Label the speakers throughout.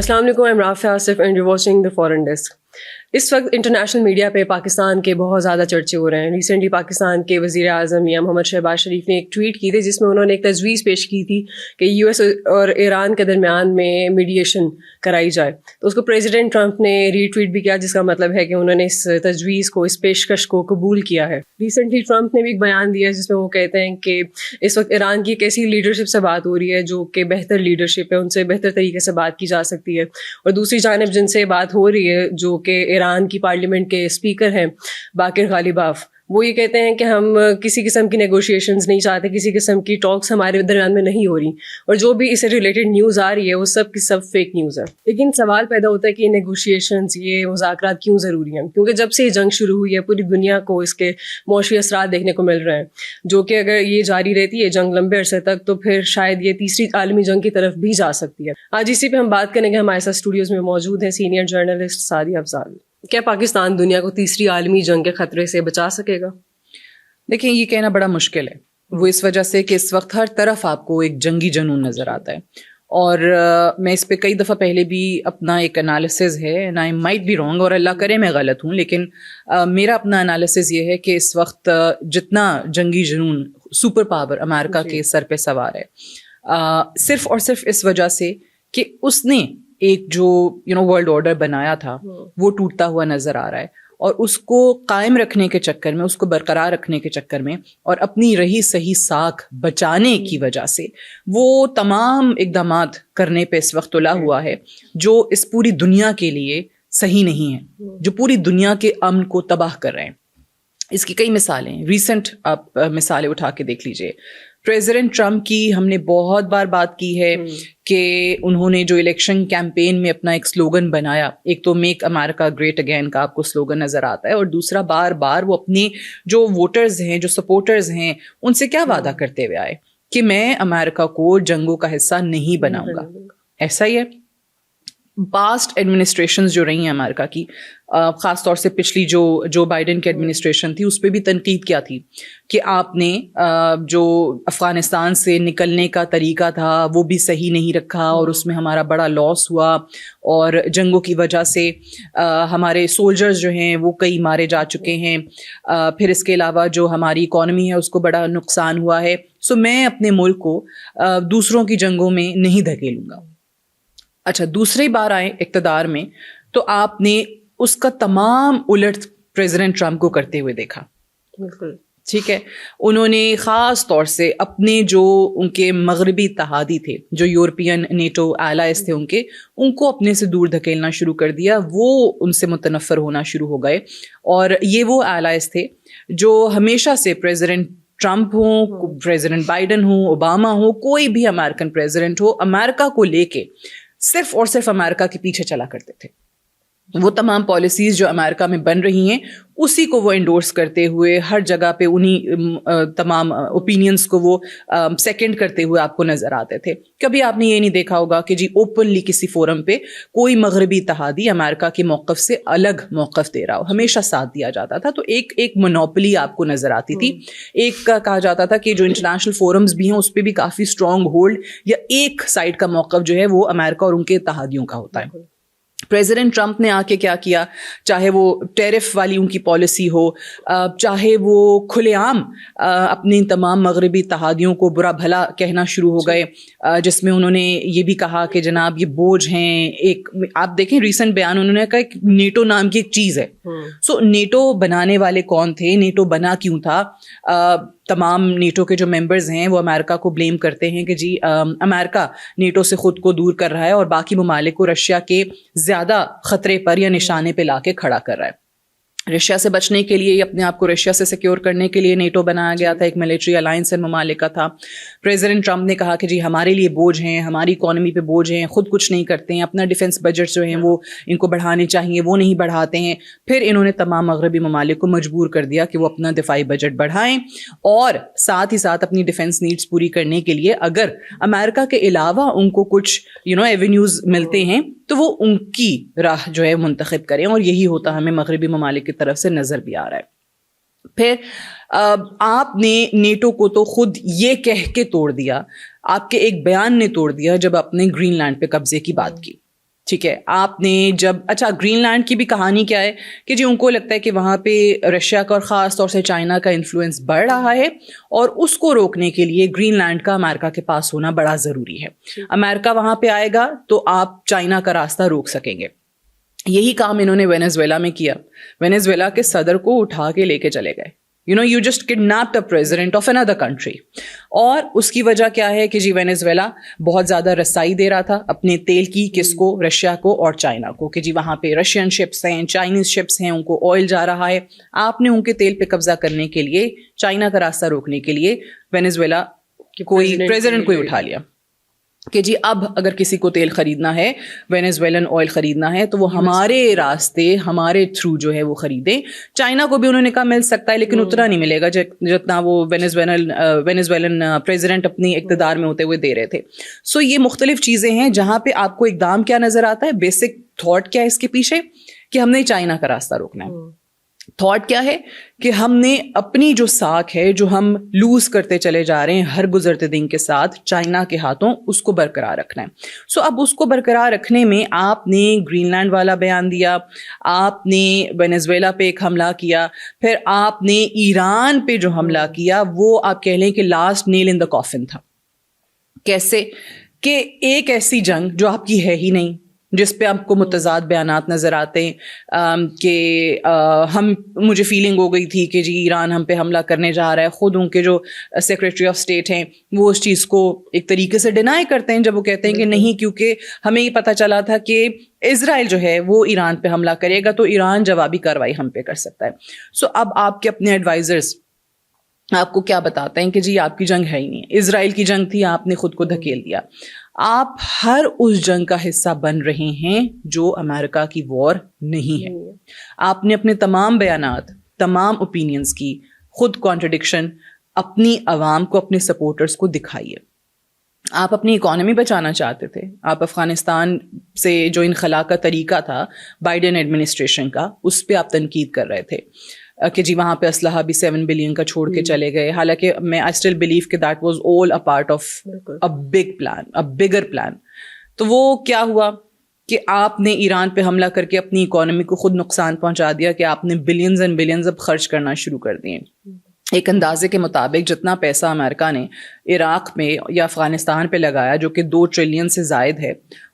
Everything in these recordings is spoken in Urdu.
Speaker 1: السلام علیکم، I'm Rafi Asif and you're watching the Foreign Desk. اس وقت انٹرنیشنل میڈیا پہ پاکستان کے بہت زیادہ چرچے ہو رہے ہیں. ریسنٹلی پاکستان کے وزیر اعظم میاں محمد شہباز شریف نے ایک ٹویٹ کی تھی جس میں انہوں نے ایک تجویز پیش کی تھی کہ یو ایس اور ایران کے درمیان میں میڈیشن کرائی جائے. تو اس کو پریزیڈنٹ ٹرمپ نے ری ٹویٹ بھی کیا، جس کا مطلب ہے کہ انہوں نے اس تجویز کو، اس پیشکش کو قبول کیا ہے. ریسنٹلی ٹرمپ نے بھی ایک بیان دیا جس میں وہ کہتے ہیں کہ اس وقت ایران کی ایک ایسی لیڈرشپ سے بات ہو رہی ہے جو کہ بہتر لیڈرشپ ہے، ان سے بہتر طریقے سے بات کی جا سکتی ہے. اور دوسری جانب جن سے بات ہو رہی ہے جو کہ ایران کی پارلیمنٹ کے اسپیکر ہیں باقر غالیباف، وہ یہ کہتے ہیں کہ ہم کسی قسم کی نیگوشیشنز نہیں چاہتے، کسی قسم کی ٹاکس ہمارے درمیان میں نہیں ہو رہی، اور جو بھی اس سے ریلیٹڈ نیوز آ رہی ہے وہ سب کی سب فیک نیوز ہے. لیکن سوال پیدا ہوتا ہے کہ یہ نیگوشیشنز، یہ مذاکرات کیوں ضروری ہیں؟ کیونکہ جب سے یہ جنگ شروع ہوئی ہے پوری دنیا کو اس کے معاشی اثرات دیکھنے کو مل رہے ہیں، جو کہ اگر یہ جاری رہتی ہے جنگ لمبے عرصے تک تو پھر شاید یہ تیسری عالمی جنگ کی طرف بھی جا سکتی ہے. آج اسی پہ ہم بات کریں گے. ہمارے ساتھ اسٹوڈیوز میں موجود ہیں سینئر جرنلسٹ سعدیہ افضال. کیا پاکستان دنیا کو تیسری عالمی جنگ کے خطرے سے بچا سکے گا؟
Speaker 2: دیکھیں، یہ کہنا بڑا مشکل ہے، وہ اس وجہ سے کہ اس وقت ہر طرف آپ کو ایک جنگی جنون نظر آتا ہے. اور میں اس پہ کئی دفعہ پہلے بھی اپنا ایک انالیسز ہے، and I might be wrong, اور اللہ کرے میں غلط ہوں، لیکن میرا اپنا انالیسز یہ ہے کہ اس وقت جتنا جنگی جنون سپر پاور امریکہ کے سر پہ سوار ہے، صرف اور صرف اس وجہ سے کہ اس نے ایک جو ورلڈ آرڈر بنایا تھا وہ ٹوٹتا ہوا نظر آ رہا ہے، اور اس کو قائم رکھنے کے چکر میں، اس کو برقرار رکھنے کے چکر میں اور اپنی رہی صحیح ساکھ بچانے کی وجہ سے وہ تمام اقدامات کرنے پہ اس وقت تلا ہوا ہے جو اس پوری دنیا کے لیے صحیح نہیں ہے، جو پوری دنیا کے امن کو تباہ کر رہے ہیں. اس کی کئی مثالیں، ریسنٹ آپ مثالیں اٹھا کے دیکھ لیجئے. پریزیڈنٹ ٹرمپ کی ہم نے بہت بار بات کی ہے کہ انہوں نے جو الیکشن کیمپین میں اپنا ایک سلوگن بنایا، ایک تو میک امریکہ گریٹ اگین کا آپ کو سلوگن نظر آتا ہے، اور دوسرا بار بار وہ اپنے جو ووٹرز ہیں، جو سپورٹرز ہیں، ان سے کیا وعدہ کرتے ہوئے آئے کہ میں امریکہ کو جنگوں کا حصہ نہیں بناؤں گا. ایسا ہی ہے. پاسٹ ایڈمنسٹریشنز جو رہی ہیں امریکہ کی، خاص طور سے پچھلی جو بائیڈن کی ایڈمنسٹریشن تھی، اس پہ بھی تنقید کیا تھی کہ آپ نے جو افغانستان سے نکلنے کا طریقہ تھا وہ بھی صحیح نہیں رکھا، اور اس میں ہمارا بڑا لاس ہوا، اور جنگوں کی وجہ سے ہمارے سولجرز جو ہیں وہ کئی مارے جا چکے ہیں. پھر اس کے علاوہ جو ہماری اکانومی ہے اس کو بڑا نقصان ہوا ہے. سو میں اپنے ملک کو دوسروں کی جنگوں میں نہیں دھکیلوں گا. اچھا، دوسری بار آئے اقتدار میں تو آپ نے اس کا تمام الٹ پریزیڈنٹ ٹرمپ کو کرتے ہوئے دیکھا.
Speaker 1: بالکل
Speaker 2: ٹھیک ہے. انہوں نے خاص طور سے اپنے جو ان کے مغربی اتحادی تھے، جو یورپین نیٹو ایلائز تھے، ان کو اپنے سے دور دھکیلنا شروع کر دیا. وہ ان سے متنفر ہونا شروع ہو گئے، اور یہ وہ ایلائز تھے جو ہمیشہ سے پریزیڈنٹ ٹرمپ ہوں، پریزیڈنٹ بائیڈن ہوں، اوباما ہوں، کوئی بھی امریکن پریزیڈنٹ ہو، امریکہ کو لے کے صرف اور صرف امریکہ کے پیچھے چلا کرتے تھے. وہ تمام پالیسیز جو امریکہ میں بن رہی ہیں اسی کو وہ انڈورس کرتے ہوئے ہر جگہ پہ انہی تمام اوپینینز کو وہ سیکنڈ کرتے ہوئے آپ کو نظر آتے تھے. کبھی آپ نے یہ نہیں دیکھا ہوگا کہ جی اوپنلی کسی فورم پہ کوئی مغربی اتحادی امریکہ کے موقف سے الگ موقف دے رہا ہو. ہمیشہ ساتھ دیا جاتا تھا. تو ایک مونوپلی آپ کو نظر آتی تھی. ایک کہا جاتا تھا کہ جو انٹرنیشنل فورمز بھی ہیں اس پہ بھی کافی اسٹرانگ ہولڈ یا ایک سائڈ کا موقف جو ہے وہ امریکہ اور ان کے اتحادیوں کا ہوتا ہے. پریزیڈنٹ ٹرمپ نے آ کے کیا کیا، چاہے وہ ٹیرف والی ان کی پالیسی ہو، چاہے وہ کھلے عام اپنی تمام مغربی اتحادیوں کو برا بھلا کہنا شروع ہو گئے، جس میں انہوں نے یہ بھی کہا کہ جناب یہ بوجھ ہیں. ایک آپ دیکھیں ریسنٹ بیان، انہوں نے کہا کہ نیٹو نام کی ایک چیز ہے. سو نیٹو بنانے والے کون تھے، نیٹو بنا کیوں تھا؟ تمام نیٹو کے جو ممبرز ہیں وہ امریکہ کو بلیم کرتے ہیں کہ جی امریکہ نیٹو سے خود کو دور کر رہا ہے اور باقی ممالک کو رشیا کے زیادہ خطرے پر یا نشانے پہ لا کے کھڑا کر رہا ہے. رشیا سے بچنے کے لیے، اپنے آپ کو رشیا سے سیکیور کرنے کے لیے نیٹو بنایا گیا تھا، ایک ملٹری الائنس ممالک کا تھا. پریزیڈنٹ ٹرمپ نے کہا کہ جی ہمارے لیے بوجھ ہیں، ہماری اکانومی پہ بوجھ ہیں، خود کچھ نہیں کرتے ہیں، اپنا ڈیفنس بجٹ جو ہیں وہ ان کو بڑھانے چاہیے، وہ نہیں بڑھاتے ہیں. پھر انہوں نے تمام مغربی ممالک کو مجبور کر دیا کہ وہ اپنا دفاعی بجٹ بڑھائیں، اور ساتھ ہی ساتھ اپنی ڈیفنس نیڈز پوری کرنے کے لیے اگر امریکہ کے علاوہ ان کو کچھ ایونیوز ملتے ہیں تو وہ ان کی راہ جو ہے منتخب کریں. اور یہی ہوتا ہمیں مغربی ممالک کی طرف سے نظر بھی آ رہا ہے. پھر آپ نے نیٹو کو تو خود یہ کہہ کے توڑ دیا، آپ کے ایک بیان نے توڑ دیا جب آپ نے گرین لینڈ پہ قبضے کی بات کی. ٹھیک ہے. آپ نے جب اچھا گرین لینڈ کی بھی کہانی کیا ہے کہ جی ان کو لگتا ہے کہ وہاں پہ رشیا کا اور خاص طور سے چائنا کا انفلوئنس بڑھ رہا ہے اور اس کو روکنے کے لیے گرین لینڈ کا امریکہ کے پاس ہونا بڑا ضروری ہے. امریکہ وہاں پہ آئے گا تو آپ چائنا کا راستہ روک سکیں گے. یہی کام انہوں نے وینیزویلا میں کیا. وینیزویلا کے صدر کو اٹھا کے لے کے چلے گئے. You just kidnapped a president of another country. اور اس کی وجہ کیا ہے کہ جی وینیزویلا بہت زیادہ رسائی دے رہا تھا اپنے تیل کی, کس کو؟ رشیا کو اور چائنا کو, کہ جی وہاں پہ رشین شپس ہیں, چائنیز شپس ہیں, ان کو آئل جا رہا ہے. آپ نے ان کے تیل پہ قبضہ کرنے کے لیے, چائنا کا راستہ روکنے کے لیے وینیزویلا کوئی پریزیڈنٹ کو ہی اٹھا لیا کہ جی اب اگر کسی کو تیل خریدنا ہے, وینیزویلن آئل خریدنا ہے, تو وہ ہمارے راستے, ہمارے تھرو جو ہے وہ خریدیں. چائنا کو بھی انہوں نے کہا مل سکتا ہے لیکن اتنا نہیں ملے گا جتنا وہ وینیزویلن پریزیڈنٹ اپنی اقتدار میں ہوتے ہوئے دے رہے تھے. سو یہ مختلف چیزیں ہیں جہاں پہ آپ کو اقدام کیا نظر آتا ہے, بیسک تھاٹ کیا ہے اس کے پیچھے, کہ ہم نے چائنا کا راستہ روکنا ہے. تھاٹ کیا ہے کہ ہم نے اپنی جو ساکھ ہے جو ہم لوز کرتے چلے جا رہے ہیں ہر گزرتے دن کے ساتھ چائنا کے ہاتھوں, اس کو برقرار رکھنا ہے. سو اب اس کو برقرار رکھنے میں آپ نے گرین لینڈ والا بیان دیا, آپ نے وینیزویلا پہ ایک حملہ کیا, پھر آپ نے ایران پہ جو حملہ کیا وہ آپ کہہ لیں کہ لاسٹ نیل ان دا کافن تھا. کیسے کہ ایک ایسی جنگ جو آپ کی ہے ہی نہیں, جس پہ آپ کو متضاد بیانات نظر آتے ہیں کہ مجھے فیلنگ ہو گئی تھی کہ جی ایران ہم پہ حملہ کرنے جا رہا ہے. خود ان کے جو سیکریٹری آف اسٹیٹ ہیں وہ اس چیز کو ایک طریقے سے ڈینائی کرتے ہیں جب وہ کہتے ہیں کہ نہیں, کیونکہ ہمیں یہ پتہ چلا تھا کہ اسرائیل جو ہے وہ ایران پہ حملہ کرے گا تو ایران جوابی کارروائی ہم پہ کر سکتا ہے. سو اب آپ کے اپنے ایڈوائزرز آپ کو کیا بتاتے ہیں کہ جی آپ کی جنگ ہے ہی نہیں, اسرائیل کی جنگ تھی, آپ نے خود کو دھکیل دیا. آپ ہر اس جنگ کا حصہ بن رہے ہیں جو امریکہ کی وار نہیں ہے. آپ نے اپنے تمام بیانات, تمام اوپینینز کی خود کانٹرڈکشن اپنی عوام کو, اپنے سپورٹرز کو دکھائیے. آپ اپنی اکانومی بچانا چاہتے تھے, آپ افغانستان سے جو انخلا کا طریقہ تھا بائیڈن ایڈمنسٹریشن کا, اس پہ آپ تنقید کر رہے تھے کہ جی وہاں پہ اسلحہ بھی 7 بلین کا چھوڑ کے چلے گئے. حالانکہ میں آئی اسٹل بلیو کہ that was all a part of a big plan, a bigger plan. تو وہ کیا ہوا کہ آپ نے ایران پہ حملہ کر کے اپنی اکانومی کو خود نقصان پہنچا دیا کہ آپ نے بلینز اینڈ بلینز اب خرچ کرنا شروع کر دیے. ایک اندازے کے مطابق جتنا پیسہ امریکہ نے عراق میں یا افغانستان پہ لگایا جو کہ 2 ٹریلین سے زائد ہے,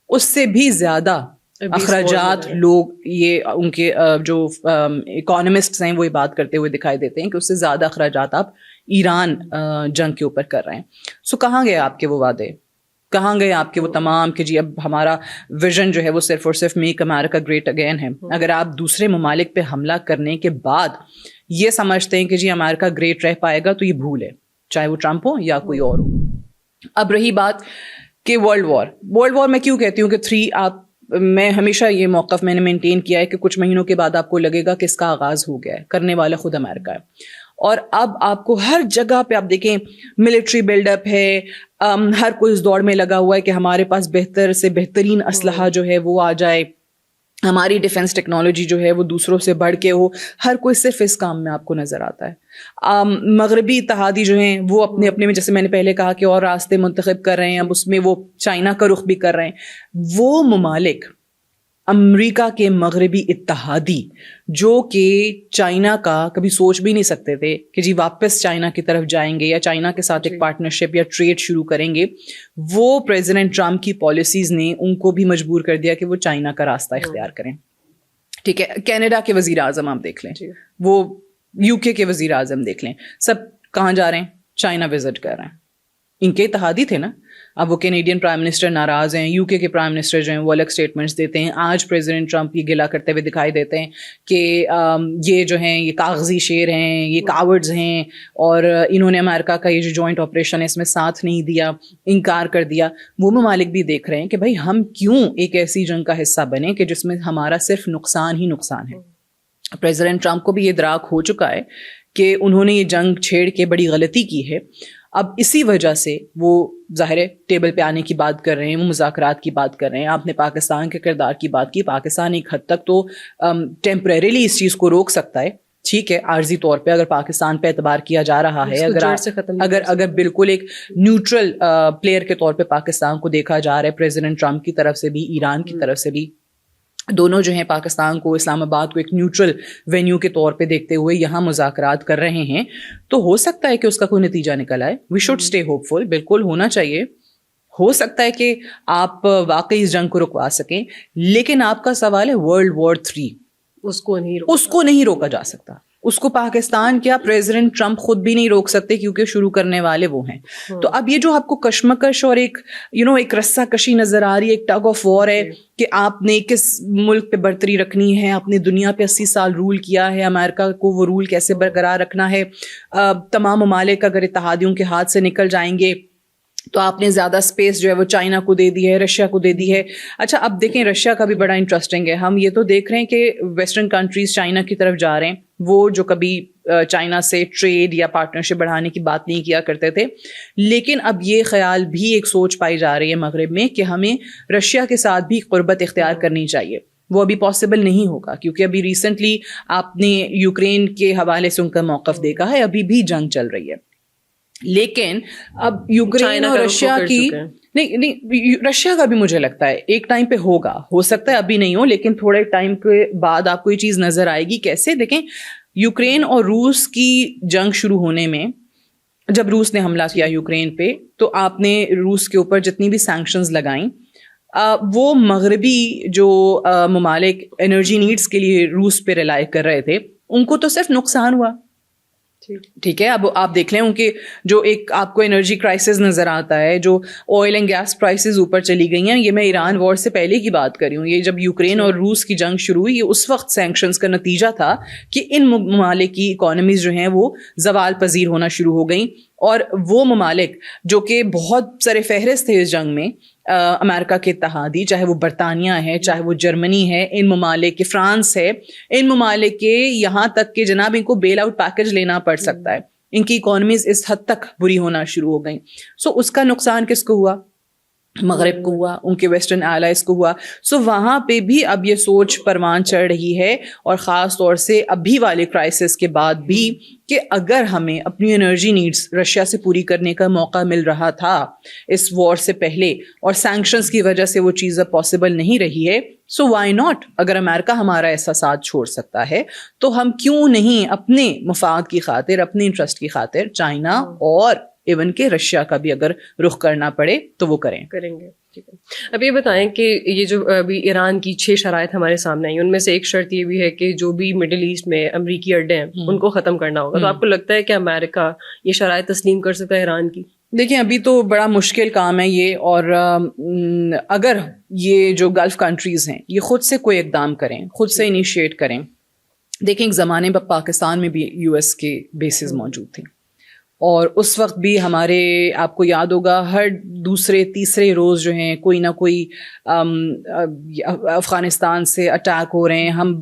Speaker 2: اس سے بھی زیادہ اخراجات لوگ, یہ ان کے جو اکانومسٹس ہیں وہ یہ بات کرتے ہوئے دکھائی دیتے ہیں کہ اس سے زیادہ اخراجات آپ ایران جنگ کے اوپر کر رہے ہیں. سو کہاں گئے آپ کے وہ وعدے, کہاں گئے آپ کے وہ تمام کہ جی اب ہمارا ویژن جو ہے وہ صرف اور صرف میک امریکہ گریٹ اگین ہے. اگر آپ دوسرے ممالک پہ حملہ کرنے کے بعد یہ سمجھتے ہیں کہ جی امریکہ گریٹ رہ پائے گا تو یہ بھول ہے, چاہے وہ ٹرمپ ہو یا کوئی اور ہو. اب رہی بات کہ ورلڈ وار میں کیوں کہتی ہوں کہ 3 میں ہمیشہ یہ موقف میں نے مینٹین کیا ہے کہ کچھ مہینوں کے بعد آپ کو لگے گا کہ اس کا آغاز ہو گیا ہے, کرنے والا خود امریکہ ہے. اور اب آپ کو ہر جگہ پہ آپ دیکھیں ملٹری بلڈ اپ ہے, ہر کوئی اس دوڑ میں لگا ہوا ہے کہ ہمارے پاس بہتر سے بہترین اسلحہ جو ہے وہ آ جائے, ہماری ڈیفنس ٹیکنالوجی جو ہے وہ دوسروں سے بڑھ کے ہو. ہر کوئی صرف اس کام میں آپ کو نظر آتا ہے. مغربی اتحادی جو ہیں وہ اپنے اپنے میں, جیسے میں نے پہلے کہا کہ اور راستے منتخب کر رہے ہیں, اب اس میں وہ چائنا کا رخ بھی کر رہے ہیں. وہ ممالک امریکہ کے مغربی اتحادی جو کہ چائنا کا کبھی سوچ بھی نہیں سکتے تھے کہ جی واپس چائنا کی طرف جائیں گے یا چائنا کے ساتھ ایک پارٹنرشپ یا ٹریڈ شروع کریں گے, وہ پریزیڈنٹ ٹرمپ کی پالیسیز نے ان کو بھی مجبور کر دیا کہ وہ چائنا کا راستہ اختیار کریں. ٹھیک ہے, کینیڈا کے وزیر اعظم آپ دیکھ لیں, وہ UK کے وزیر اعظم دیکھ لیں, سب کہاں جا رہے ہیں؟ چائنا وزٹ کر رہے ہیں. ان کے اتحادی تھے نا. اب وہ کینیڈین پرائم منسٹر ناراض ہیں, UK کے پرائم منسٹر جو ہیں وہ الگ سٹیٹمنٹس دیتے ہیں. آج پریزیڈنٹ ٹرمپ یہ گلا کرتے ہوئے دکھائی دیتے ہیں کہ یہ جو ہیں یہ کاغذی شیر ہیں, یہ کاورڈز ہیں, اور انہوں نے امریکہ کا یہ جو جوائنٹ آپریشن ہے اس میں ساتھ نہیں دیا, انکار کر دیا. وہ ممالک بھی دیکھ رہے ہیں کہ بھائی ہم کیوں ایک ایسی جنگ کا حصہ بنے کہ جس میں ہمارا صرف نقصان ہی نقصان ہے. پریزیڈنٹ ٹرمپ کو بھی یہ ادراک ہو چکا ہے کہ انہوں نے یہ جنگ چھیڑ کے بڑی غلطی کی ہے. اب اسی وجہ سے وہ ظاہر ٹیبل پہ آنے کی بات کر رہے ہیں, وہ مذاکرات کی بات کر رہے ہیں. آپ نے پاکستان کے کردار کی بات کی, پاکستان ایک حد تک تو ٹیمپریریلی اس چیز کو روک سکتا ہے, ٹھیک ہے عارضی طور پہ اگر پاکستان پہ اعتبار کیا جا رہا ہے, اگر بالکل ایک نیوٹرل پلیئر کے طور پہ پاکستان کو دیکھا جا رہا ہے پریزیڈنٹ ٹرمپ کی طرف سے بھی, ایران کی طرف سے بھی, دونوں جو ہیں پاکستان کو, اسلام آباد کو ایک نیوٹرل وینیو کے طور پہ دیکھتے ہوئے یہاں مذاکرات کر رہے ہیں, تو ہو سکتا ہے کہ اس کا کوئی نتیجہ نکل آئے. وی شوڈ اسٹے ہوپ فل, بالکل ہونا چاہیے. ہو سکتا ہے کہ آپ واقعی اس جنگ کو رکوا سکیں, لیکن آپ کا سوال ہے ورلڈ وار 3, اس کو نہیں روکا جا سکتا. اس کو پاکستان کیا پریزیڈنٹ ٹرمپ خود بھی نہیں روک سکتے, کیونکہ شروع کرنے والے وہ ہیں. تو اب یہ جو آپ کو کشمکش اور ایک ایک رسہ کشی نظر آ رہی ہے, ایک ٹگ آف وار ہے کہ آپ نے کس ملک پہ برتری رکھنی ہے, اپنی دنیا پہ 80 سال رول کیا ہے, امریکہ کو وہ رول کیسے برقرار رکھنا ہے. تمام ممالک اگر اتحادیوں کے ہاتھ سے نکل جائیں گے تو آپ نے زیادہ اسپیس جو ہے وہ چائنا کو دے دی ہے, رشیا کو دے دی ہے. اچھا اب دیکھیں رشیا کا بھی بڑا انٹرسٹنگ ہے. ہم یہ تو دیکھ رہے ہیں کہ ویسٹرن کنٹریز چائنا کی طرف جا رہے ہیں, وہ جو کبھی چائنا سے ٹریڈ یا پارٹنرشپ بڑھانے کی بات نہیں کیا کرتے تھے, لیکن اب یہ خیال بھی ایک سوچ پائی جا رہی ہے مغرب میں کہ ہمیں رشیا کے ساتھ بھی قربت اختیار کرنی چاہیے. وہ ابھی پاسبل نہیں ہوگا, کیونکہ ابھی ریسنٹلی آپ نے یوکرین کے حوالے سے ان کا موقف دیکھا ہے, ابھی بھی جنگ چل رہی ہے. لیکن اب یوکرین اور رشیا کی نہیں, رشیا کا بھی مجھے لگتا ہے ایک ٹائم پہ ہوگا, ہو سکتا ہے ابھی نہیں ہو, لیکن تھوڑے ٹائم کے بعد آپ کو یہ چیز نظر آئے گی. کیسے دیکھیں, یوکرین اور روس کی جنگ شروع ہونے میں, جب روس نے حملہ کیا یوکرین پہ, تو آپ نے روس کے اوپر جتنی بھی سینکشنز لگائیں, وہ مغربی جو ممالک انرجی نیڈس کے لیے روس پہ ریلائی کر رہے تھے, ان کو تو صرف نقصان ہوا. ٹھیک ہے, اب آپ دیکھ لیں ان کے جو ایک آپ کو انرجی کرائسس نظر آتا ہے, جو آئل اینڈ گیس پرائسز اوپر چلی گئی ہیں. یہ میں ایران وار سے پہلے کی بات کر رہی ہوں, یہ جب یوکرین اور روس کی جنگ شروع ہوئی, یہ اس وقت سینکشنز کا نتیجہ تھا کہ ان ممالک کی اکانومیز جو ہیں وہ زوال پذیر ہونا شروع ہو گئیں. اور وہ ممالک جو کہ بہت سر فہرست تھے اس جنگ میں, امریکہ کے اتحادی, چاہے وہ برطانیہ ہے, چاہے وہ جرمنی ہے, ان ممالک کے فرانس ہے, ان ممالک کے یہاں تک کہ جناب ان کو بیل آؤٹ پیکج لینا پڑ سکتا ہے. ان کی اکانومیز اس حد تک بری ہونا شروع ہو گئیں. سو اس کا نقصان کس کو ہوا؟ مغرب کو ہوا, ان کے ویسٹرن ایلائز کو ہوا. سو وہاں پہ بھی اب یہ سوچ پروان چڑھ رہی ہے, اور خاص طور سے ابھی والے کرائسس کے بعد بھی, کہ اگر ہمیں اپنی انرجی نیڈز رشیا سے پوری کرنے کا موقع مل رہا تھا اس وار سے پہلے, اور سینکشنز کی وجہ سے وہ چیز اب پاسبل نہیں رہی ہے, سو وائی ناٹ. اگر امریکہ ہمارا ایسا ساتھ چھوڑ سکتا ہے, تو ہم کیوں نہیں اپنے مفاد کی خاطر, اپنے انٹرسٹ کی خاطر چائنا اور ایون کہ رشیا کا بھی اگر رخ کرنا پڑے تو وہ کریں گے.
Speaker 1: ٹھیک ہے, اب یہ بتائیں کہ یہ جو ابھی ایران کی 6 شرائط ہمارے سامنے آئی, ان میں سے ایک شرط یہ بھی ہے کہ جو بھی مڈل ایسٹ میں امریکی اڈے ہیں ان کو ختم کرنا ہوگا. تو آپ کو لگتا ہے کہ امریکہ یہ شرائط تسلیم کر سکتا ہے ایران کی؟
Speaker 2: دیکھیں ابھی تو بڑا مشکل کام ہے یہ, اور اگر یہ جو گلف کنٹریز ہیں یہ خود سے کوئی اقدام کریں, خود سے انیشیٹ کریں. دیکھیں ایک زمانے میں پاکستان میں بھی US کے بیسز موجود تھے, اور اس وقت بھی ہمارے, آپ کو یاد ہوگا, ہر دوسرے تیسرے روز جو ہیں کوئی نہ کوئی افغانستان سے اٹیک ہو رہے ہیں. ہم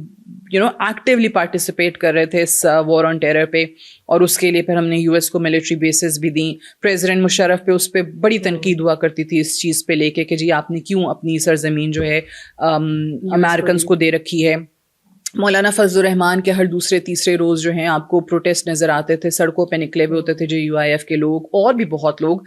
Speaker 2: ایکٹیولی پارٹیسپیٹ کر رہے تھے اس وار آن ٹیرر پہ, اور اس کے لیے پھر ہم نے US کو ملٹری بیسز بھی دیں. پریزیڈنٹ مشرف پہ اس پہ بڑی تنقید ہوا کرتی تھی اس چیز پہ لے کے کہ جی آپ نے کیوں اپنی سرزمین جو ہے امریکنز کو دے رکھی ہے. مولانا فضل الرحمان کے ہر دوسرے تیسرے روز جو ہیں آپ کو پروٹیسٹ نظر آتے تھے, سڑکوں پہ نکلے ہوئے ہوتے تھے JUIF کے لوگ, اور بھی بہت لوگ,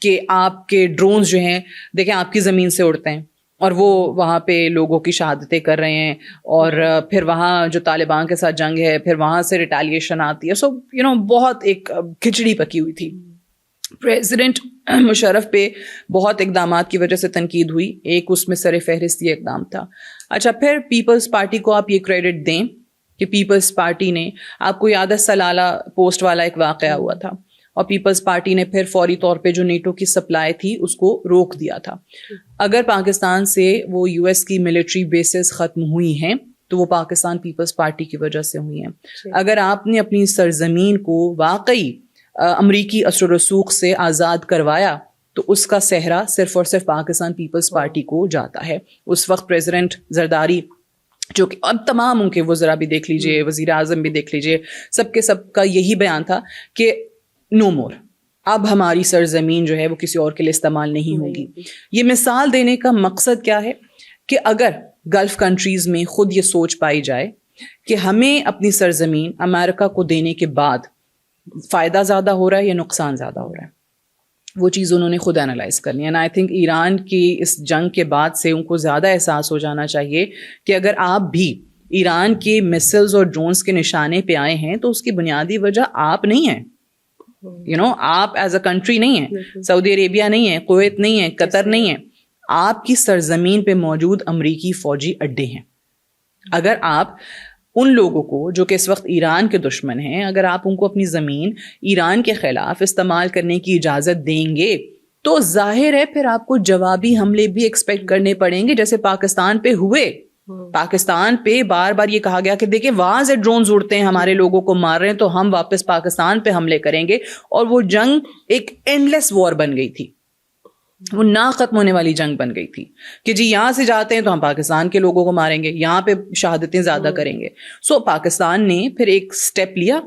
Speaker 2: کہ آپ کے ڈرونز جو ہیں دیکھیں آپ کی زمین سے اڑتے ہیں, اور وہ وہاں پہ لوگوں کی شہادتیں کر رہے ہیں, اور پھر وہاں جو طالبان کے ساتھ جنگ ہے پھر وہاں سے ریٹیلیشن آتی ہے. سو بہت ایک کھچڑی پکی ہوئی تھی. پریزیڈنٹ مشرف پہ بہت اقدامات کی وجہ سے تنقید ہوئی, ایک اس میں سر فہرست یہ اقدام تھا. اچھا, پھر پیپلز پارٹی کو آپ یہ کریڈٹ دیں کہ پیپلز پارٹی نے, آپ کو یاد ہے سلالہ پوسٹ والا ایک واقعہ ہوا تھا, اور پیپلز پارٹی نے پھر فوری طور پہ جو نیٹو کی سپلائی تھی اس کو روک دیا تھا. اگر پاکستان سے وہ US کی ملٹری بیسز ختم ہوئی ہیں تو وہ پاکستان پیپلز پارٹی کی وجہ سے ہوئی ہیں. اگر آپ نے اپنی سرزمین کو واقعی امریکی اثر و رسوخ سے آزاد کروایا تو اس کا صحرا صرف اور صرف پاکستان پیپلز پارٹی کو جاتا ہے. اس وقت پریزیڈنٹ زرداری, جو کہ اب تمام ان کے وزراء بھی دیکھ لیجئے, وزیر اعظم بھی دیکھ لیجئے, سب کا یہی بیان تھا کہ نو مور, اب ہماری سرزمین جو ہے وہ کسی اور کے لیے استعمال نہیں ہوگی. یہ مثال دینے کا مقصد کیا ہے کہ اگر گلف کنٹریز میں خود یہ سوچ پائی جائے کہ ہمیں اپنی سرزمین امریکہ کو دینے کے بعد فائدہ زیادہ ہو رہا ہے یا نقصان زیادہ ہو رہا ہے. وہ چیز انہوں نے خود انالائز کرنی ہے. اینڈ آئی تھنک ایران کی اس جنگ کے بعد سے ان کو زیادہ احساس ہو جانا چاہیے کہ اگر آپ بھی ایران کے میسلز اور ڈرونز کے نشانے پہ آئے ہیں تو اس کی بنیادی وجہ آپ نہیں ہیں. آپ ایز اے کنٹری نہیں ہیں, سعودی عربیہ نہیں ہے, کویت نہیں ہے, قطر نہیں ہے, آپ کی سرزمین پہ موجود امریکی فوجی اڈے ہیں. اگر آپ ان لوگوں کو جو کہ اس وقت ایران کے دشمن ہیں, اگر آپ ان کو اپنی زمین ایران کے خلاف استعمال کرنے کی اجازت دیں گے تو ظاہر ہے پھر آپ کو جوابی حملے بھی ایکسپیکٹ کرنے پڑیں گے, جیسے پاکستان پہ ہوئے. پاکستان پہ بار بار یہ کہا گیا کہ دیکھیں وہاں سے ڈرونز اڑتے ہیں, ہمارے لوگوں کو مار رہے ہیں, تو ہم واپس پاکستان پہ حملے کریں گے. اور وہ جنگ ایک اینڈلیس وار بن گئی تھی, وہ نہ ختم ہونے والی جنگ بن گئی تھی کہ جی یہاں سے جاتے ہیں تو ہم پاکستان کے لوگوں کو ماریں گے, یہاں پہ شہادتیں زیادہ کریں گے. سو پاکستان نے پھر ایک سٹیپ لیا,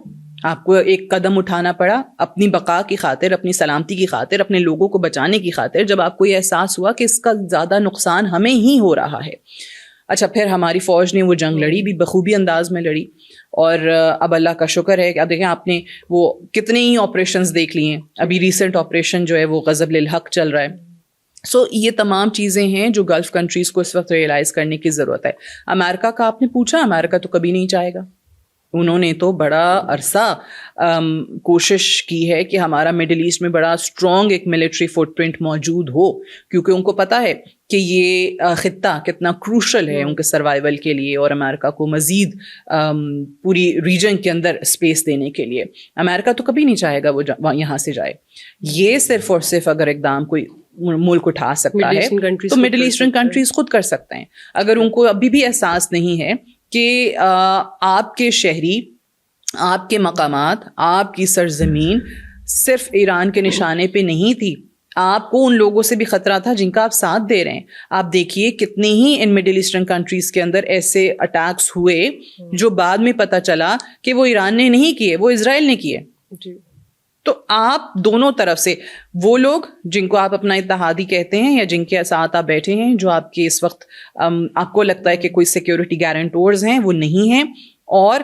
Speaker 2: آپ کو ایک قدم اٹھانا پڑا اپنی بقا کی خاطر, اپنی سلامتی کی خاطر, اپنے لوگوں کو بچانے کی خاطر. جب آپ کو یہ احساس ہوا کہ اس کا زیادہ نقصان ہمیں ہی ہو رہا ہے, اچھا پھر ہماری فوج نے وہ جنگ لڑی بھی, بخوبی انداز میں لڑی. اور اب اللہ کا شکر ہے کہ اب دیکھیں آپ نے وہ کتنے ہی آپریشنز دیکھ لی ہیں. ابھی ریسنٹ آپریشن جو ہے وہ غضب للحق چل رہا ہے. سو یہ تمام چیزیں ہیں جو گلف کنٹریز کو اس وقت ریئلائز کرنے کی ضرورت ہے. امریکہ کا آپ نے پوچھا, امریکہ تو کبھی نہیں چاہے گا. انہوں نے تو بڑا عرصہ کوشش کی ہے کہ ہمارا مڈل ایسٹ میں بڑا اسٹرانگ ایک ملٹری فٹ پرنٹ موجود ہو, کیونکہ ان کو پتا ہے کہ یہ خطہ کتنا کروشل ہے ان کے سروائیول کے لیے اور امریکہ کو مزید پوری ریجن کے اندر اسپیس دینے کے لیے. امریکہ تو کبھی نہیں چاہے گا وہ یہاں سے جائے. یہ صرف اور صرف اگر اقدام کوئی ملک اٹھا سکتا ہے تو مڈل ایسٹرن کنٹریز خود کر سکتے ہیں. اگر ان کو ابھی بھی احساس نہیں ہے کہ آپ کے شہری, آپ کے مقامات, آپ کی سرزمین صرف ایران کے نشانے پہ نہیں تھی, آپ کو ان لوگوں سے بھی خطرہ تھا جن کا آپ ساتھ دے رہے ہیں. آپ دیکھیے کتنے ہی ان مڈل ایسٹرن کنٹریز کے اندر ایسے اٹیکس ہوئے جو بعد میں پتہ چلا کہ وہ ایران نے نہیں کیے, وہ اسرائیل نے کیے. تو آپ دونوں طرف سے, وہ لوگ جن کو آپ اپنا اتحادی کہتے ہیں یا جن کے ساتھ آپ بیٹھے ہیں, جو آپ کے اس وقت آپ کو لگتا ہے کہ کوئی سیکیورٹی گارنٹورز ہیں, وہ نہیں ہیں. اور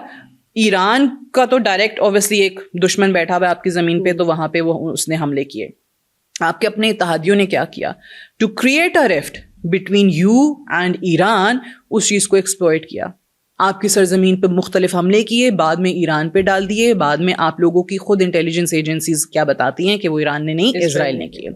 Speaker 2: ایران کا تو ڈائریکٹ اوبویسلی ایک دشمن بیٹھا ہوا ہے آپ کی زمین پہ, تو وہاں پہ وہ اس نے حملے کیے. آپ کے اپنے اتحادیوں نے کیا کیا to create a rift between you and Iran, اس چیز کو ایکسپلوئٹ کیا. آپ کی سرزمین پہ مختلف حملے کیے, بعد میں ایران پہ ڈال دیے, بعد میں آپ لوگوں کی خود انٹیلیجنس ایجنسیز کیا بتاتی ہیں کہ وہ ایران نے نہیں, اسرائیل نے کیے.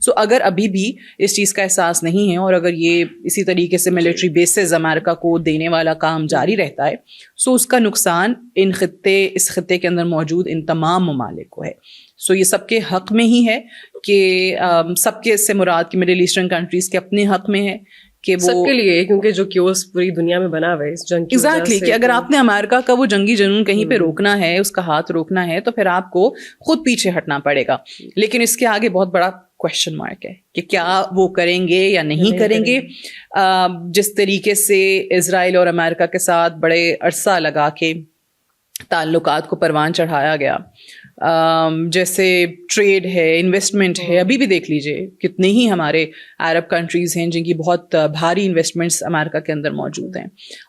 Speaker 2: سو اگر ابھی بھی اس چیز کا احساس نہیں ہے اور اگر یہ اسی طریقے سے ملٹری بیسز امریکہ کو دینے والا کام جاری رہتا ہے, سو اس کا نقصان اس خطے کے اندر موجود ان تمام ممالک کو ہے. سو یہ سب کے حق میں ہی ہے کہ سب کے اس سے مراد کی مڈل ایسٹرن کنٹریز کے اپنے حق میں ہے کہ وہ
Speaker 1: سب کے لیے, کیونکہ جو کیوس پوری دنیا میں بنا ہوا ہے اس جنگ کی وجہ سے,
Speaker 2: کہ اگر آپ نے امریکہ کا وہ جنگی جنون کہیں پہ روکنا ہے, اس کا ہاتھ روکنا ہے, تو پھر آپ کو خود پیچھے ہٹنا پڑے گا. لیکن اس کے آگے بہت بڑا کوشچن مارک ہے کہ کیا وہ کریں گے یا نہیں کریں گے. جس طریقے سے اسرائیل اور امریکہ کے ساتھ بڑے عرصہ لگا کے تعلقات کو پروان چڑھایا گیا, جیسے ٹریڈ ہے, انویسٹمنٹ ہے, ابھی بھی دیکھ لیجئے کتنے ہی ہمارے عرب کنٹریز ہیں جن کی بہت بھاری انویسٹمنٹس امریکہ کے اندر موجود ہیں.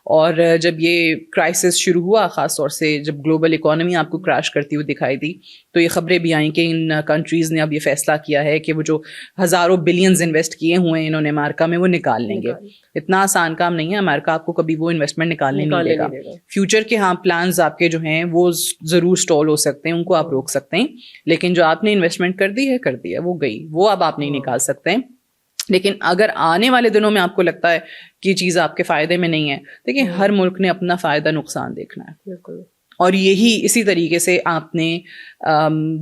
Speaker 2: اور جب یہ کرائسس شروع ہوا, خاص طور سے جب گلوبل اکانومی آپ کو کریش کرتی ہوئی دکھائی دی, تو یہ خبریں بھی آئیں کہ ان کنٹریز نے اب یہ فیصلہ کیا ہے کہ وہ جو ہزاروں بلینز انویسٹ کیے ہوئے ہیں انہوں نے امریکہ میں, وہ نکال لیں گے. اتنا آسان کام نہیں ہے, امریکہ آپ کو کبھی وہ انویسٹمنٹ نکالنے نہیں دے گا. فیوچر کے پلانز آپ کے جو ہیں وہ ضرور سٹال ہو سکتے ہیں, ان کو آپ روک سکتے ہیں, لیکن جو آپ نے انویسٹمنٹ کر دی ہے وہ گئی, وہ اب آپ نہیں نکال سکتے ہیں. لیکن اگر آنے والے دنوں میں آپ کو لگتا ہے کہ یہ چیز آپ کے فائدے میں نہیں ہے, دیکھیں ہر ملک نے اپنا فائدہ نقصان دیکھنا ہے.
Speaker 1: بالکل.
Speaker 2: اور یہی اسی طریقے سے آپ نے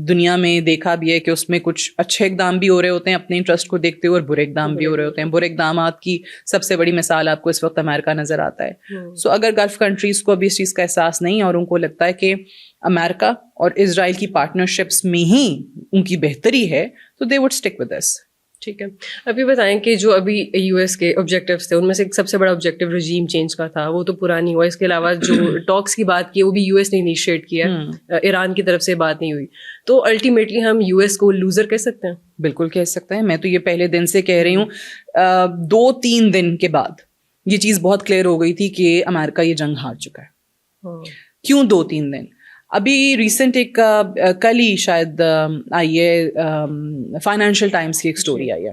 Speaker 2: دنیا میں دیکھا بھی ہے کہ اس میں کچھ اچھے اقدام بھی ہو رہے ہوتے ہیں اپنے انٹرسٹ کو دیکھتے ہوئے, اور برے اقدام بھی ہو رہے ہوتے ہیں. برے اقدامات کی سب سے بڑی مثال آپ کو اس وقت امریکہ نظر آتا ہے. سو اگر گلف کنٹریز کو ابھی اس چیز کا احساس نہیں اور ان کو لگتا ہے کہ امریکہ اور اسرائیل کی پارٹنرشپس میں ہی ان کی بہتری ہے, تو they would stick with this.
Speaker 1: ٹھیک ہے, ابھی بتائیں کہ جو ابھی یو ایس کے آبجیکٹیوز تھے ان میں سے سب سے بڑا آبجیکٹیو رجیم چینج کا تھا, وہ تو پورا نہیں ہوا. اس کے علاوہ جو ٹاکس کی بات کی وہ بھی یو ایس نے انیشیٹ کیا, ایران کی طرف سے بات نہیں ہوئی. تو الٹیمیٹلی ہم یو ایس کو لوزر کہہ سکتے ہیں.
Speaker 2: بالکل کہہ سکتے ہیں. میں تو یہ پہلے دن سے کہہ رہی ہوں, 2-3 دن کے بعد یہ چیز بہت کلیئر ہو گئی تھی کہ امریکہ یہ جنگ ہار چکا ہے. کیوں 2-3 دن؟ ابھی ریسنٹ ایک کل ہی شاید آئی ہے فائنینشیل ٹائمز کی ایک سٹوری آئی ہے.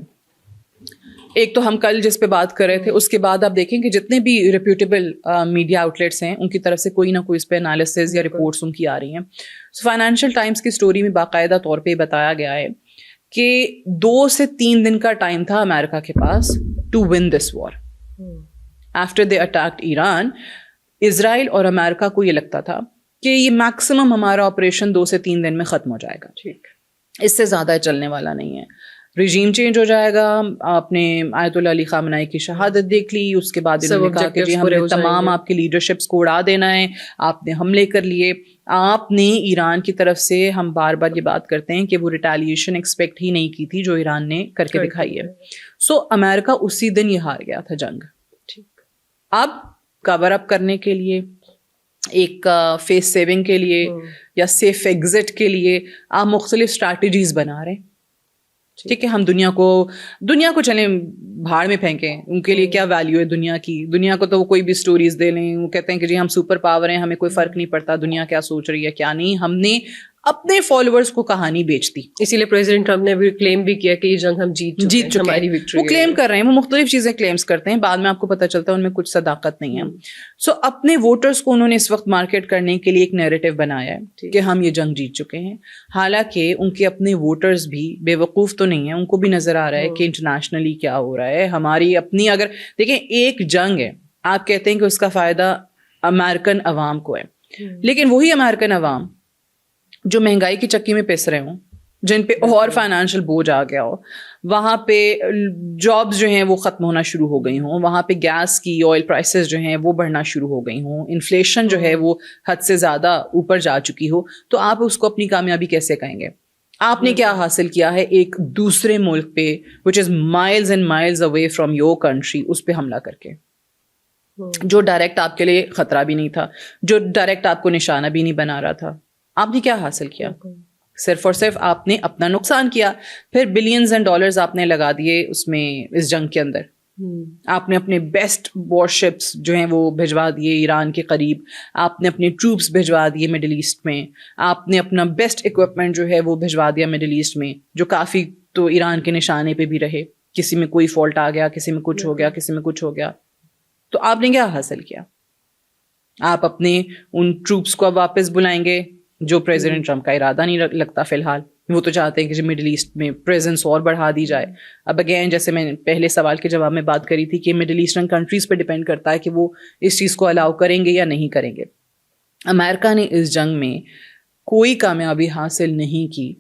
Speaker 2: ایک تو ہم کل جس پہ بات کر رہے تھے اس کے بعد آپ دیکھیں کہ جتنے بھی ریپیوٹیبل میڈیا آؤٹلیٹس ہیں ان کی طرف سے کوئی نہ کوئی اس پہ انالیسز یا رپورٹس ان کی آ رہی ہیں. فائنینشیل ٹائمز کی سٹوری میں باقاعدہ طور پہ بتایا گیا ہے کہ 2 سے 3 دن کا ٹائم تھا امریکہ کے پاس to win this war. After they attacked Iran, اسرائیل اور امریکہ کو یہ لگتا تھا کہ یہ میکسیمم ہمارا آپریشن 2 سے 3 دن میں ختم ہو جائے گا، ٹھیک، اس سے زیادہ چلنے والا نہیں ہے. ریجیم چینج ہو جائے گا. آپ نے آیت اللہ علی خامنائی کی شہادت دیکھ لی، اس کے بعد انہوں نے کہا کہ جی ہم نے تمام آپ کے لیڈرشپس کو اڑا دینا ہے، آپ نے حملے کر لیے. آپ نے ایران کی طرف سے، ہم بار بار یہ بات کرتے ہیں کہ وہ ریٹیلیشن ایکسپیکٹ ہی نہیں کی تھی جو ایران نے کر کے دکھائی ہے. سو امریکہ اسی دن یہ ہار گیا تھا جنگ. اب کور اپ کرنے کے لیے، ایک فیس سیونگ کے لیے یا سیف ایگزٹ کے لیے آپ مختلف اسٹریٹجیز بنا رہے ہیں. ٹھیک ہے، ہم دنیا کو چلیں بھاڑ میں پھینکیں، ان کے لیے کیا ویلیو ہے دنیا کی. دنیا کو تو وہ کوئی بھی سٹوریز دے لیں، وہ کہتے ہیں کہ جی ہم سپر پاور ہیں، ہمیں کوئی فرق نہیں پڑتا دنیا کیا سوچ رہی ہے کیا نہیں. ہم نے اپنے فالوورز کو کہانی بیچ دی.
Speaker 1: اسی لیے پریزیڈنٹ ٹرمپ نے بھی کلیم بھی کیا کہ یہ جنگ ہم جیت چکے ہماری وکٹری.
Speaker 2: وہ کلیم کر رہے ہیں، وہ مختلف چیزیں کلیمز کرتے ہیں، بعد میں آپ کو پتہ چلتا ہے ان میں کچھ صداقت نہیں ہے. سو اپنے ووٹرز کو انہوں نے اس وقت مارکیٹ کرنے کے لیے ایک نیریٹو بنایا ہے کہ ہم یہ جنگ جیت چکے ہیں. حالانکہ ان کے اپنے ووٹرز بھی بے وقوف تو نہیں ہیں، ان کو بھی نظر آ رہا ہے کہ انٹرنیشنلی کیا ہو رہا ہے. ہماری اپنی، اگر دیکھیں ایک جنگ ہے، آپ کہتے ہیں کہ اس کا فائدہ امریکن عوام کو ہے، لیکن وہی امریکن عوام جو مہنگائی کی چکی میں پس رہے ہوں، جن پہ اور فائنینشیل بوجھ آ گیا ہو، وہاں پہ جابز جو ہیں وہ ختم ہونا شروع ہو گئی ہوں، وہاں پہ گیس کی، آئل پرائسز جو ہیں وہ بڑھنا شروع ہو گئی ہوں، انفلیشن جو ہے وہ حد سے زیادہ اوپر جا چکی ہو، تو آپ اس کو اپنی کامیابی کیسے کہیں گے؟ آپ نے کیا حاصل کیا ہے ایک دوسرے ملک پہ which is miles and miles away from your country، اس پہ حملہ کر کے، جو ڈائریکٹ آپ کے لیے خطرہ بھی نہیں تھا، جو ڈائریکٹ آپ کو نشانہ بھی نہیں بنا رہا تھا. آپ نے کیا حاصل کیا؟ صرف اور صرف آپ نے اپنا نقصان کیا. پھر بلینز اینڈ ڈالرز آپ نے لگا دیے اس میں، اس جنگ کے اندر. آپ نے اپنے بیسٹ وار شپس جو ہیں وہ بھجوا دیے ایران کے قریب، آپ نے اپنے ٹروپس بھجوا دیے مڈل ایسٹ میں، آپ نے اپنا بیسٹ اکوپمنٹ جو ہے وہ بھجوا دیا مڈل ایسٹ میں، جو کافی تو ایران کے نشانے پہ بھی رہے. کسی میں کوئی فالٹ آ گیا، کسی میں کچھ ہو گیا، کسی میں کچھ ہو گیا. تو آپ نے کیا حاصل کیا؟ آپ اپنے ان ٹروپس کو اب واپس بلائیں گے، جو پریزیڈنٹ ٹرمپ کا ارادہ نہیں لگتا فی الحال. وہ تو چاہتے ہیں کہ مڈل ایسٹ میں پریزنس اور بڑھا دی جائے. اب اگین جیسے میں نے پہلے سوال کے جواب میں بات کری تھی کہ مڈل ایسٹرن کنٹریز پہ ڈپینڈ کرتا ہے کہ وہ اس چیز کو الاؤ کریں گے یا نہیں کریں گے. امریکہ نے اس جنگ میں کوئی کامیابی حاصل نہیں کی.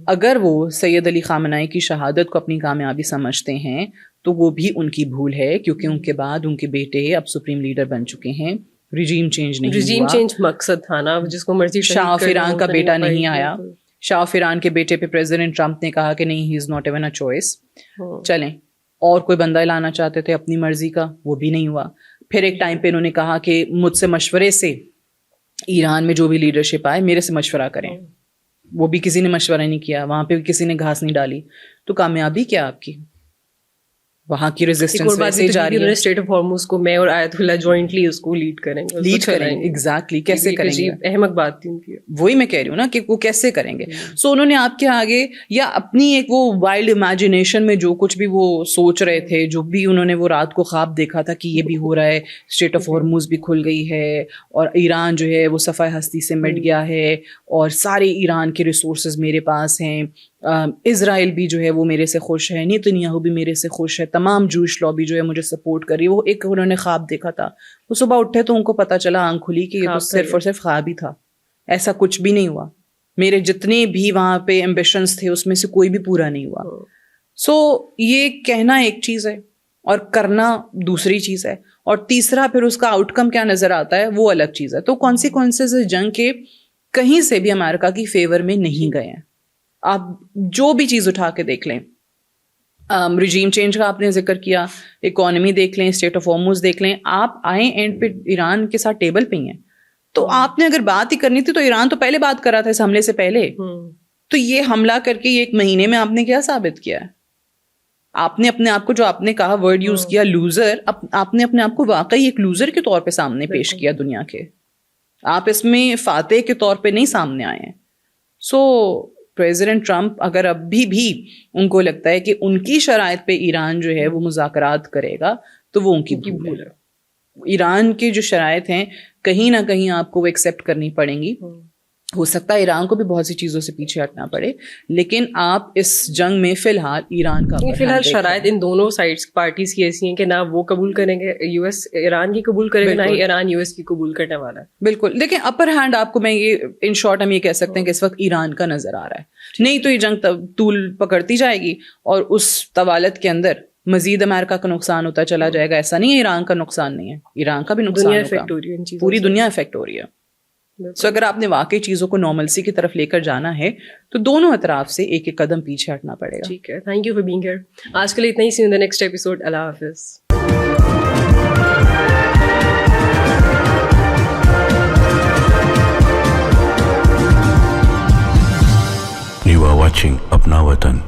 Speaker 2: اگر وہ سید علی خامنائی کی شہادت کو اپنی کامیابی سمجھتے ہیں تو وہ بھی ان کی بھول ہے، کیونکہ ان کے بعد ان کے بیٹے اب سپریم لیڈر بن چکے ہیں. رجیم چینج نہیں ہوا.
Speaker 1: رجیم چینج مقصد تھا نا، جس کو مرضی.
Speaker 2: شاہ آف ایران کا بیٹا نہیں آیا. شاہ آف ایران کے بیٹے پہ پریزیڈنٹ ٹرمپ نے کہا کہ نہیں، he is not even a choice. چلیں، اور کوئی بندہ لانا چاہتے تھے اپنی مرضی کا، وہ بھی نہیں ہوا. پھر ایک ٹائم پہ انہوں نے کہا کہ مجھ سے مشورے سے ایران میں جو بھی لیڈرشپ آئے میرے سے مشورہ کریں. وہ بھی کسی نے مشورہ نہیں کیا، وہاں پہ بھی کسی نے گھاس نہیں ڈالی. تو کامیابی کیا آپ کی؟ وہاں کی ریزسٹنس ویسے جاری ہے.
Speaker 1: اسٹریٹ آف ہارموز کو میں اور آیت اللہ جوائنٹلی اس کو لیڈ کریں گے.
Speaker 2: ایگزیکٹلی، کیسے کریں گے؟
Speaker 1: احمق بات تھی ان کی.
Speaker 2: وہی میں کہہ رہی ہوں نا کہ وہ کیسے کریں گے. سو انہوں نے آپ کے آگے یا اپنی ایک وہ وائلڈ امیجنیشن میں جو کچھ بھی وہ سوچ رہے تھے، جو بھی انہوں نے وہ رات کو خواب دیکھا تھا کہ یہ بھی ہو رہا ہے، اسٹریٹ آف ہارموز بھی کھل گئی ہے اور ایران جو ہے وہ صفحہ ہستی سے مٹ گیا ہے اور سارے ایران کے ریسورسز میرے پاس ہیں، اسرائیل بھی جو ہے وہ میرے سے خوش ہے، نیتنیاہو بھی میرے سے خوش ہے، تمام جوش لابی جو ہے مجھے سپورٹ کر رہی ہے. وہ ایک انہوں نے خواب دیکھا تھا. وہ صبح اٹھے تو ان کو پتا چلا، آنکھ کھلی کہ یہ تو صرف اور صرف خواب ہی تھا، ایسا کچھ بھی نہیں ہوا. میرے جتنے بھی وہاں پہ ایمبیشنز تھے اس میں سے کوئی بھی پورا نہیں ہوا. سو یہ کہنا ایک چیز ہے اور کرنا دوسری چیز ہے، اور تیسرا پھر اس کا آؤٹ کم کیا نظر آتا ہے وہ الگ چیز ہے. تو کانسیکوینسز اس جنگ کے کہیں سے بھی امریکہ کی فیور میں نہیں گئے ہیں. آپ جو بھی چیز اٹھا کے دیکھ لیں، رجیم چینج کا آپ نے ذکر کیا، اکانومی دیکھ لیں، اسٹیٹ آف ہارموز دیکھ لیں، آپ آئیں اینڈ پہ ایران کے ساتھ ٹیبل پہ ہی ہیں. تو آپ نے اگر بات ہی کرنی تھی تو ایران تو پہلے بات کر رہا تھا اس حملے سے پہلے. تو یہ حملہ کر کے ایک مہینے میں آپ نے کیا ثابت کیا ہے؟ آپ نے اپنے آپ کو، جو آپ نے کہا ورڈ یوز کیا لوزر، آپ نے اپنے آپ کو واقعی ایک لوزر کے طور پہ سامنے پیش کیا دنیا کے. آپ اس میں فاتح کے طور پہ نہیں سامنے آئے ہیں. سو پریزیڈنٹ ٹرمپ اگر ابھی بھی ان کو لگتا ہے کہ ان کی شرائط پہ ایران جو ہے وہ مذاکرات کرے گا تو وہ ان کی بھول ہے. ایران کی جو شرائط ہیں کہیں نہ کہیں آپ کو وہ ایکسیپٹ کرنی پڑیں گی. ہو سکتا ہے ایران کو بھی بہت سی چیزوں سے پیچھے ہٹنا پڑے, لیکن آپ اس جنگ میں فی الحال ایران کا
Speaker 1: فی الحال شرائط ان دونوں سائڈس پارٹیز کی ایسی ہیں کہ نہ وہ قبول کریں گے یو ایس ایران کی قبول کرے گا, نہ ہی ایران یو ایس کی قبول کرنے والا ہے.
Speaker 2: بالکل. دیکھیں اپر ہینڈ آپ کو میں یہ ان شارٹ ہم یہ کہہ سکتے ہیں کہ اس وقت ایران کا نظر آ رہا ہے. نہیں تو یہ جنگ طول پکڑتی جائے گی اور اس طوالت کے اندر مزید امریکہ کا نقصان ہوتا چلا جائے گا. ایسا نہیں ہے ایران کا نقصان نہیں ہے, ایران کا بھی نقصان ہوگا, پوری دنیا افیکٹ ہو رہی ہے. سو اگر آپ نے واقعی چیزوں کو نارملسی کی طرف لے کر جانا ہے تو دونوں اطراف سے ایک ایک قدم پیچھے ہٹنا پڑے گا.
Speaker 1: ٹھیک ہے, thank you for being here. آج کے لیے اتنا ہی. سی ان دی نیکسٹ ایپیسوڈ. اللہ حافظ.
Speaker 3: You are watching Apna Watan.